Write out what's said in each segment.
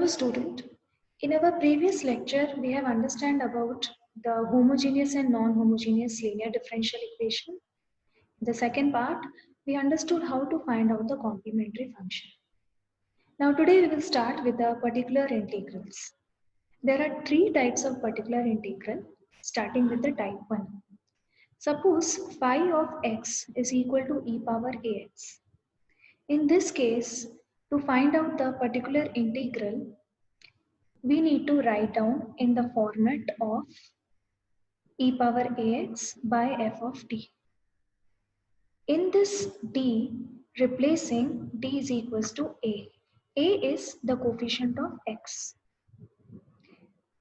Hello student. In our previous lecture, we have understand about the homogeneous and non-homogeneous linear differential equation. The second part, we understood how to find out the complementary function. Now today we will start with the particular integrals. There are three types of particular integral, starting with the type 1. Suppose phi of x is equal to e power ax. In this case, to find out the particular integral, we need to write down in the format of e power ax by f of t. In this d, replacing d is equals to a. A is the coefficient of x.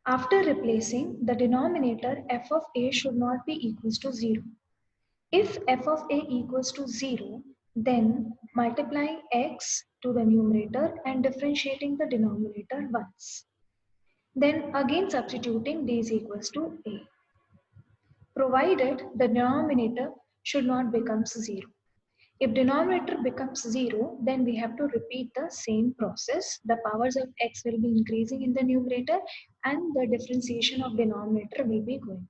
After replacing, the denominator f of a should not be equals to 0. If f of a equals to 0, then multiplying x to the numerator and differentiating the denominator once. Then again substituting d is equals to a. Provided the denominator should not become 0. If denominator becomes 0, then we have to repeat the same process. The powers of x will be increasing in the numerator and the differentiation of denominator will be going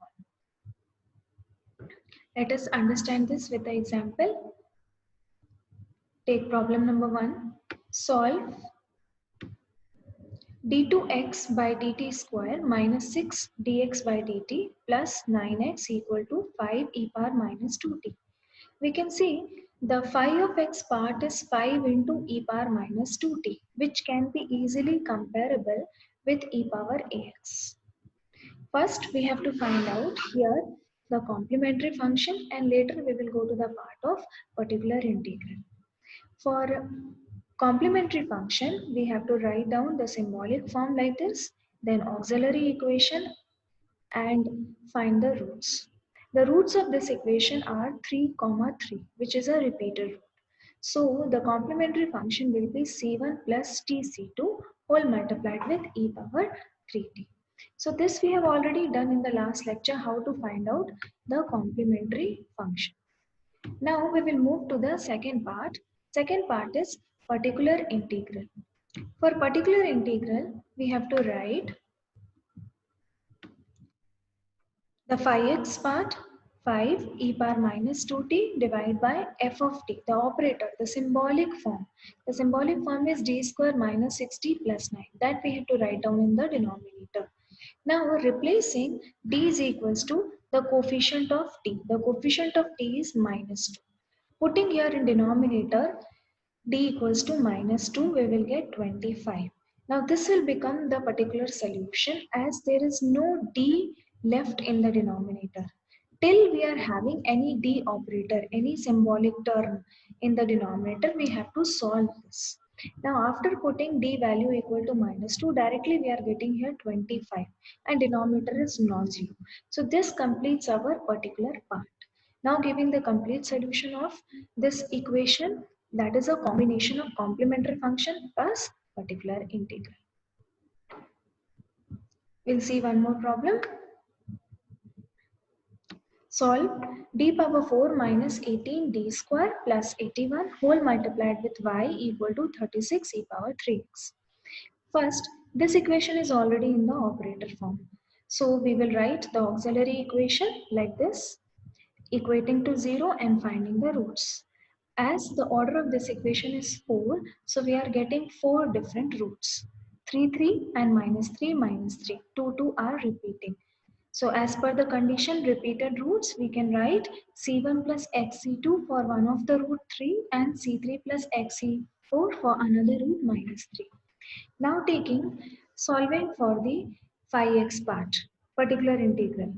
on. Let us understand this with the example. Take problem number 1. Solve d2x by dt square minus 6 dx by dt plus 9x equal to 5 e power minus 2t. We can see the phi of x part is 5 into e power minus 2t, which can be easily comparable with e power ax. First, we have to find out here the complementary function, and later we will go to the part of particular integral. For complementary function, we have to write down the symbolic form like this, then auxiliary equation and find the roots. The roots of this equation are 3, 3, which is a repeated root. So the complementary function will be c1 plus tc2 whole multiplied with e power 3t. So this we have already done in the last lecture, how to find out the complementary function. Now we will move to the second part. Second part is particular integral. For particular integral, we have to write the phi x part, 5 e power minus 2t divided by f of t, the operator, the symbolic form. The symbolic form is d square minus 6t plus 9. That we have to write down in the denominator. Now replacing d is equals to the coefficient of t. The coefficient of t is minus 2. Putting here in denominator d equals to minus 2, we will get 25. Now this will become the particular solution as there is no d left in the denominator. Till we are having any d operator, any symbolic term in the denominator, we have to solve this. Now after putting d value equal to minus 2, directly we are getting here 25 and denominator is non-zero. So this completes our particular part. Now giving the complete solution of this equation, that is a combination of complementary function plus particular integral. We'll see one more problem. Solve d power 4 minus 18 d square plus 81 whole multiplied with y equal to 36 e power 3x. First, this equation is already in the operator form. So we will write the auxiliary equation like this, equating to 0 and finding the roots. As the order of this equation is 4, so we are getting 4 different roots. 3, 3 and minus 3, minus 3. 2, 2 are repeating. So as per the condition repeated roots, we can write c1 plus xc2 for one of the root 3 and c3 plus xc4 for another root minus 3. Now solving for the phi x part, particular integral.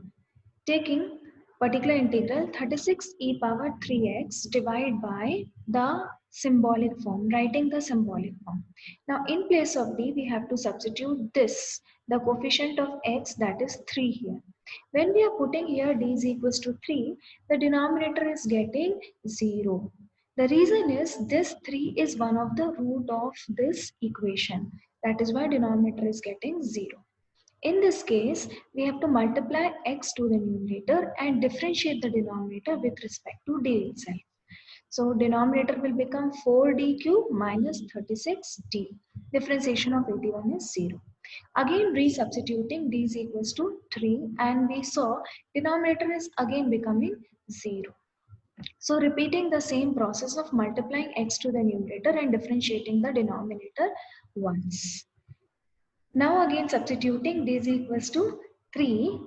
Taking particular integral 36 e power 3x divided by the symbolic form, writing the symbolic form. Now in place of d, we have to substitute this, the coefficient of x, that is 3 here. When we are putting here d is equals to 3, the denominator is getting 0. The reason is this 3 is one of the root of this equation. That is why denominator is getting 0. In this case, we have to multiply x to the numerator and differentiate the denominator with respect to d itself. So denominator will become 4d cube minus 36d. Differentiation of 81 is 0. Again resubstituting d is equals to 3 and we saw denominator is again becoming 0. So repeating the same process of multiplying x to the numerator and differentiating the denominator once. Now again substituting d is equals to 3,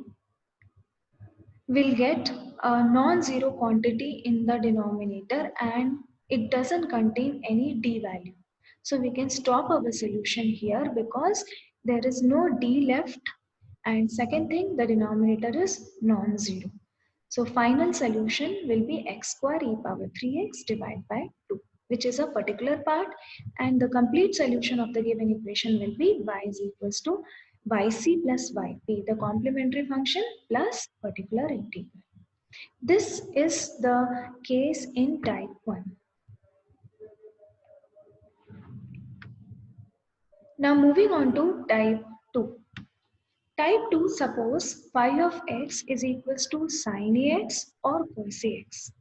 we'll get a non-zero quantity in the denominator and it doesn't contain any d value. So we can stop our solution here because there is no d left, and second thing, the denominator is non-zero. So final solution will be x square e power 3x divided by 2, which is a particular part, and the complete solution of the given equation will be y is equals to yc plus yp, the complementary function plus particular integral. This is the case in type 1. Now moving on to type 2. Type 2, suppose phi of x is equals to sin ax or cos ax.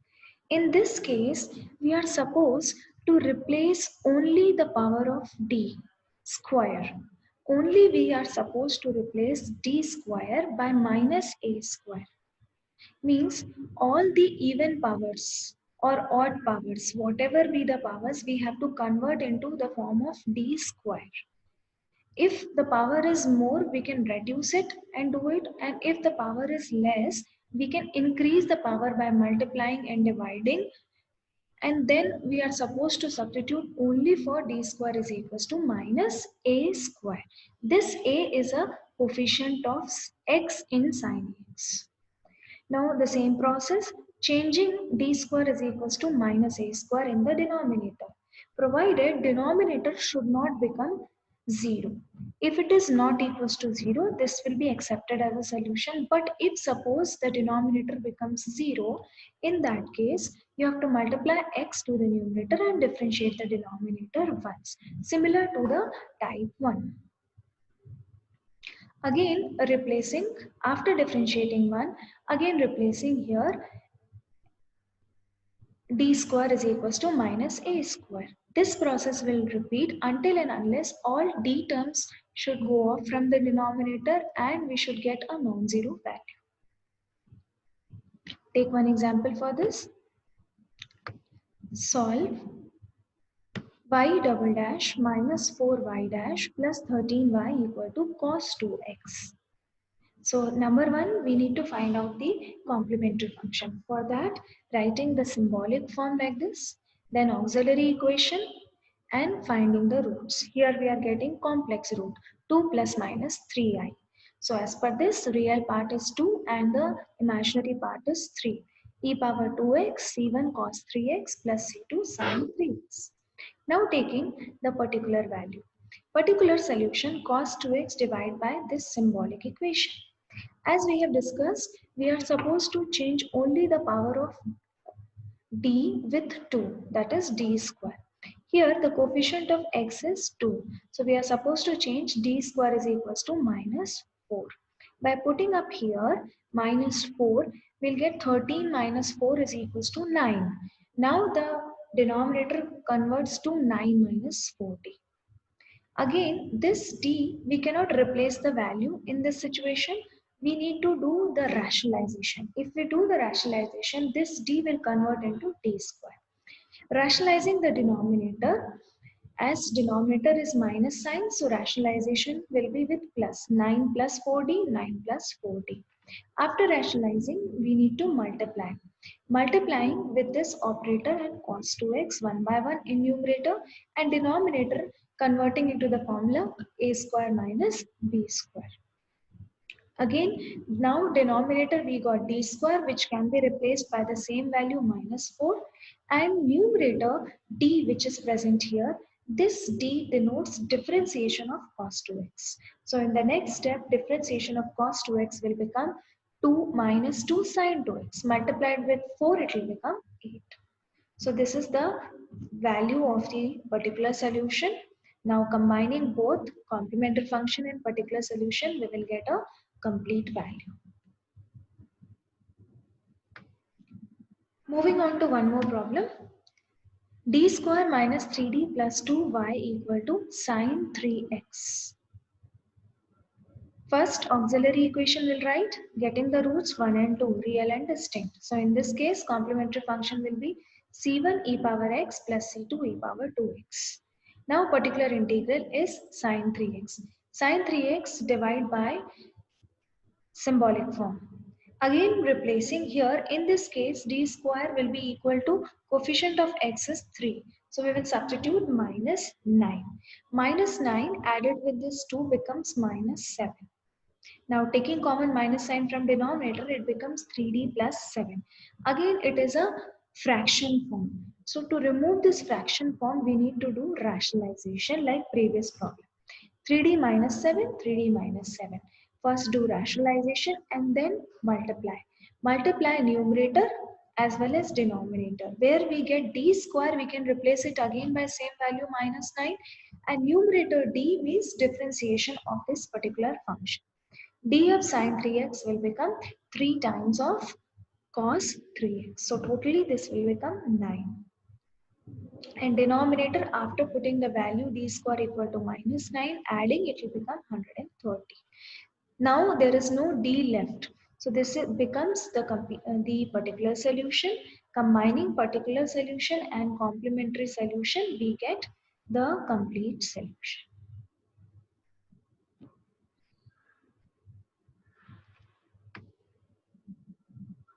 In this case, we are supposed to replace only the power of d square. Only we are supposed to replace d square by minus a square. Means all the even powers or odd powers, whatever be the powers, we have to convert into the form of d square. If the power is more, we can reduce it and do it. And if the power is less, we can increase the power by multiplying and dividing. And then we are supposed to substitute only for d square is equals to minus a square. This a is a coefficient of x in sin x. Now the same process, changing d square is equals to minus a square in the denominator, provided denominator should not become 0. If it is not equals to 0, this will be accepted as a solution. But if suppose the denominator becomes 0, in that case, you have to multiply x to the numerator and differentiate the denominator once, similar to the type 1. Again replacing, after differentiating 1, again replacing here d square is equals to minus a square. This process will repeat until and unless all d terms should go off from the denominator and we should get a non-zero value. Take one example for this. Solve y double dash minus 4y dash plus 13y equal to cos 2x. So number one, we need to find out the complementary function. For that, writing the symbolic form like this, then auxiliary equation and finding the roots. Here we are getting complex root 2 plus minus 3i. So as per this, real part is 2 and the imaginary part is 3. E power 2x c1 cos 3x plus c2 sin 3x. Now taking the particular value. Particular solution cos 2x divided by this symbolic equation. As we have discussed, we are supposed to change only the power of d with 2, that is d square. Here the coefficient of x is 2. So we are supposed to change d square is equals to minus 4. By putting up here minus 4, we'll get 13 minus 4 is equals to 9. Now the denominator converts to 9 minus 40. Again, this d, we cannot replace the value in this situation. We need to do the rationalization. If we do the rationalization, this d will convert into d square. Rationalizing the denominator, as denominator is minus sign, so rationalization will be with plus 9 plus 4d, 9 plus 4d. After rationalizing, we need to multiply. Multiplying with this operator and cos 2x 1 by 1 in numerator and denominator converting into the formula a square minus b square. Again, now denominator we got d square which can be replaced by the same value minus 4 and numerator d which is present here. This d denotes differentiation of cos 2x. So in the next step, differentiation of cos 2x will become 2 minus 2 sin 2x. Multiplied with 4, it will become 8. So this is the value of the particular solution. Now combining both complementary function and particular solution, we will get a complete value. Moving on to one more problem. d square minus 3d plus 2y equal to sine 3x. First auxiliary equation will write, getting the roots 1 and 2, real and distinct. So in this case, complementary function will be c1 e power x plus c2 e power 2x. Now particular integral is sine 3x. Sine 3x divided by symbolic form. Again replacing here, in this case d square will be equal to coefficient of x is 3. So we will substitute minus 9. Minus 9 added with this 2 becomes minus 7. Now taking common minus sign from denominator, it becomes 3d plus 7. Again, it is a fraction form. So to remove this fraction form, we need to do rationalization like previous problem. 3d minus 7, 3d minus 7. First do rationalization and then multiply. Multiply numerator as well as denominator. Where we get d square, we can replace it again by same value minus 9. And numerator d means differentiation of this particular function. D of sine 3x will become 3 times of cos 3x. So totally this will become 9. And denominator, after putting the value d square equal to minus 9, adding it will become 130. Now there is no d left. So this becomes the particular solution. Combining particular solution and complementary solution, we get the complete solution.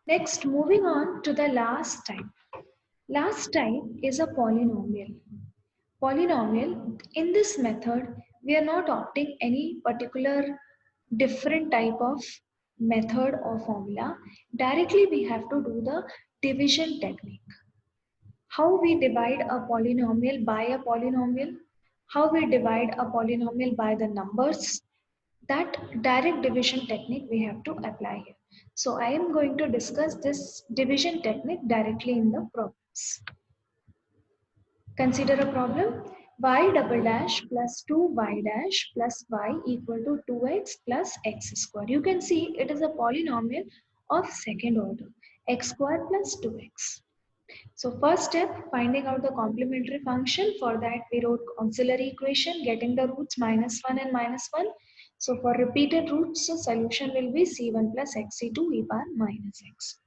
Next, moving on to the last type. Last type is a polynomial. Polynomial, in this method, we are not opting any particular different type of method or formula. Directly we have to do the division technique. How we divide a polynomial by a polynomial, how we divide a polynomial by the numbers, that direct division technique we have to apply here. So I am going to discuss this division technique directly in the problems. Consider a problem, y double dash plus 2y dash plus y equal to 2x plus x square. You can see it is a polynomial of second order, x square plus 2x. So first step, finding out the complementary function. For that we wrote auxiliary equation, getting the roots minus 1 and minus 1. So for repeated roots, the solution will be c1 plus xc2 e power minus x.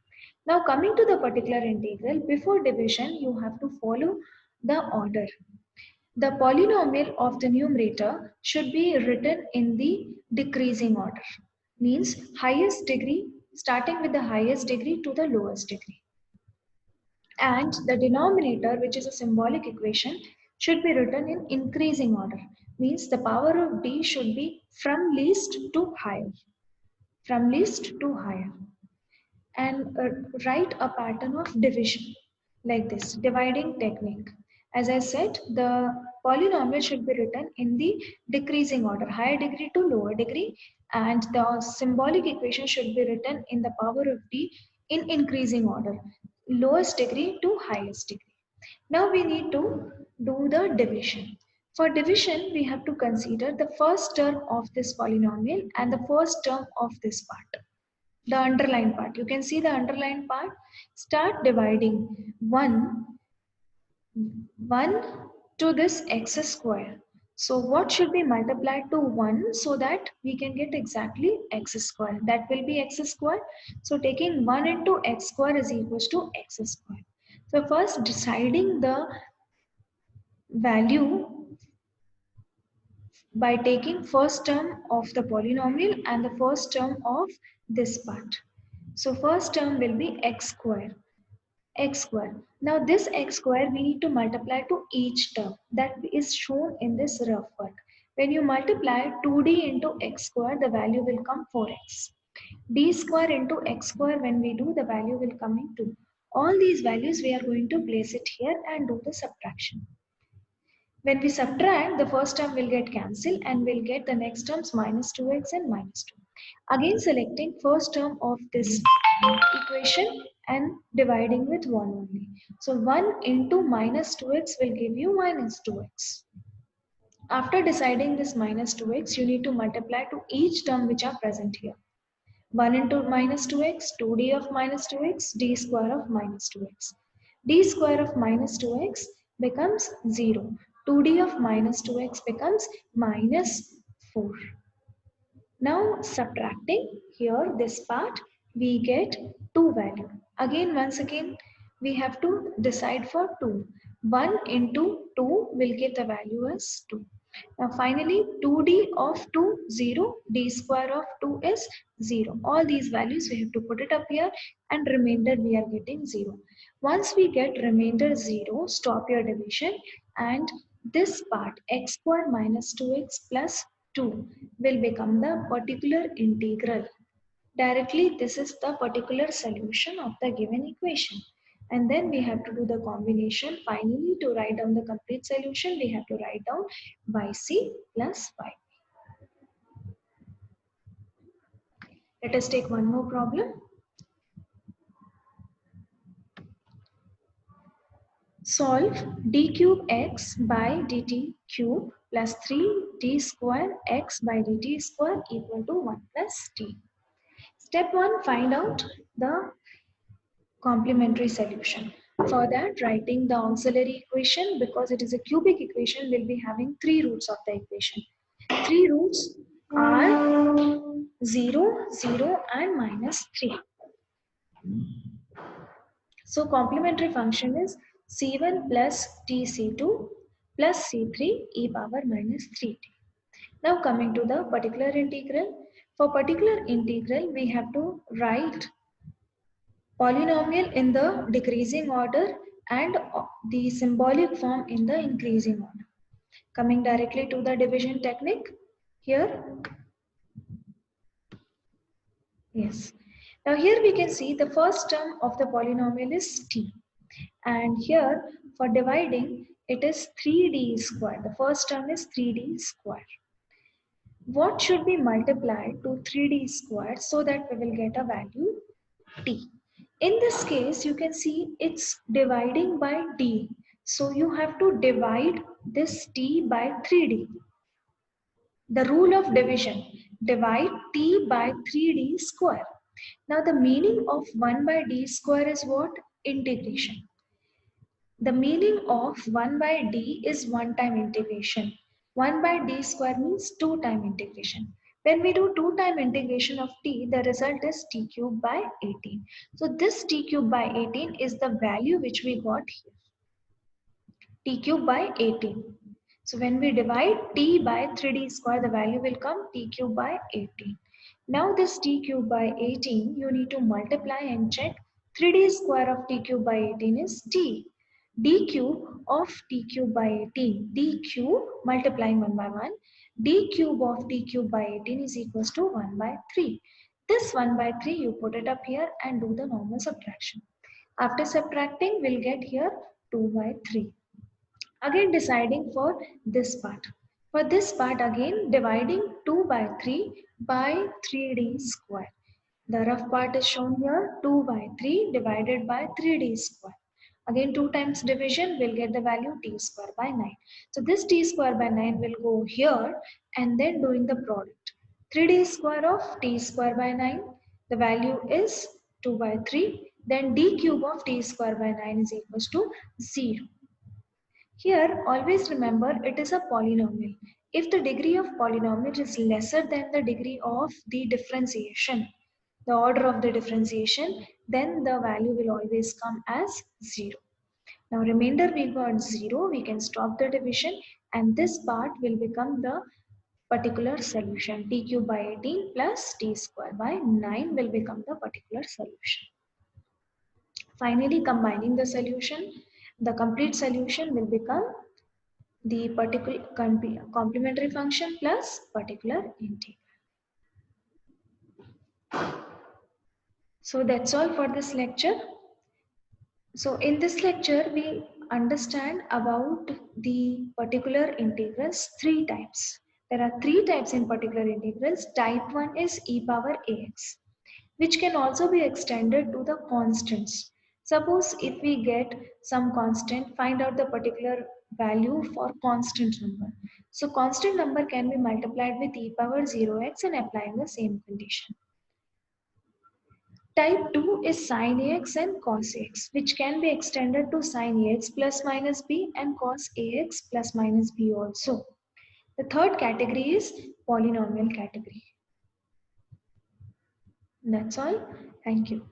Now coming to the particular integral, before division you have to follow the order. The polynomial of the numerator should be written in the decreasing order. Means highest degree, starting with the highest degree to the lowest degree. And the denominator, which is a symbolic equation, should be written in increasing order. Means the power of d should be from least to higher. From least to higher. And write a pattern of division like this, dividing technique. As I said, the polynomial should be written in the decreasing order, higher degree to lower degree, and the symbolic equation should be written in the power of d in increasing order, lowest degree to highest degree. Now we need to do the division. For division, we have to consider the first term of this polynomial and the first term of this part. The underlined part. You can see the underlined part. Start dividing 1 to this x square. So what should be multiplied to 1 so that we can get exactly x square? That will be x square. So taking 1 into x square is equals to x square. So first deciding the value by taking first term of the polynomial and the first term of this part. So first term will be x square. X square. Now this x square we need to multiply to each term that is shown in this rough work. When you multiply 2d into x square, the value will come 4x. D square into x square, when we do, the value will come in 2. All these values we are going to place it here and do the subtraction. When we subtract, the first term will get cancelled and we'll get the next terms minus 2x and minus 2. Again selecting first term of this equation and dividing with 1 only. So 1 into minus 2x will give you minus 2x. After deciding this minus 2x, you need to multiply to each term which are present here. 1 into minus 2x, 2d of minus 2x, d square of minus 2x. D square of minus 2x becomes 0. 2d of minus 2x becomes minus 4. Now subtracting here this part, we get 2 value. Once again, we have to decide for 2. 1 into 2 will give the value as 2. Now finally 2d of 2, 0, d square of 2 is 0. All these values we have to put it up here, and remainder we are getting 0. Once we get remainder 0, stop your division, and this part x square minus 2x plus 2 will become the particular integral. Directly this is the particular solution of the given equation. And then we have to do the combination. Finally, to write down the complete solution, we have to write down yc plus y. Let us take one more problem. Solve d cube x by dt cube plus 3d square x by dt square equal to 1 plus t. Step 1, find out the complementary solution. For that, writing the auxiliary equation, because it is a cubic equation, we'll be having 3 roots of the equation. 3 roots are 0, 0 and minus 3. So complementary function is c1 plus tc2 plus c3 e power minus 3t. Now coming to the particular integral. For particular integral, we have to write polynomial in the decreasing order and the symbolic form in the increasing order. Coming directly to the division technique here. Yes. Now here we can see the first term of the polynomial is t. And here for dividing it is 3d square. The first term is 3d square. What should be multiplied to 3d square so that we will get a value t? In this case, you can see it's dividing by d. So you have to divide this t by 3d. The rule of division, divide t by 3d square. Now the meaning of 1 by d square is what? Integration. The meaning of 1 by d is one-time integration. 1 by d square means two-time integration. When we do two-time integration of t, the result is t cube by 18. So this t cube by 18 is the value which we got here. T cube by 18. So when we divide t by 3d square, the value will come t cube by 18. Now this t cube by 18, you need to multiply and check. 3d square of t cube by 18 is t. D cube of t cube by 18. D cube multiplying 1 by 1. D cube of t cube by 18 is equals to 1 by 3. This 1 by 3 you put it up here and do the normal subtraction. After subtracting, we'll get here 2 by 3. Again deciding for this part. For this part again dividing 2 by 3 by 3d square. The rough part is shown here, 2 by 3 divided by 3d square. Again 2 times division will get the value t square by 9. So this t square by 9 will go here and then doing the product. 3d square of t square by 9, the value is 2 by 3. Then d cube of t square by 9 is equals to 0. Here, always remember it is a polynomial. If the degree of polynomial is lesser than the degree of the differentiation, the order of the differentiation, then the value will always come as 0. Now remainder we got 0, we can stop the division and this part will become the particular solution. T cube by 18 plus t square by 9 will become the particular solution. Finally, combining the solution, the complete solution will become the particular complementary function plus particular integral. So that's all for this lecture. So in this lecture, we understand about the particular integrals, 3 types. There are 3 types in particular integrals. Type 1 is e power ax, which can also be extended to the constants. Suppose if we get some constant, find out the particular value for constant number. So constant number can be multiplied with e power 0x and applying the same condition. Type 2 is sin ax and cos ax, which can be extended to sin ax plus minus b and cos ax plus minus b also. The third category is polynomial category. That's all. Thank you.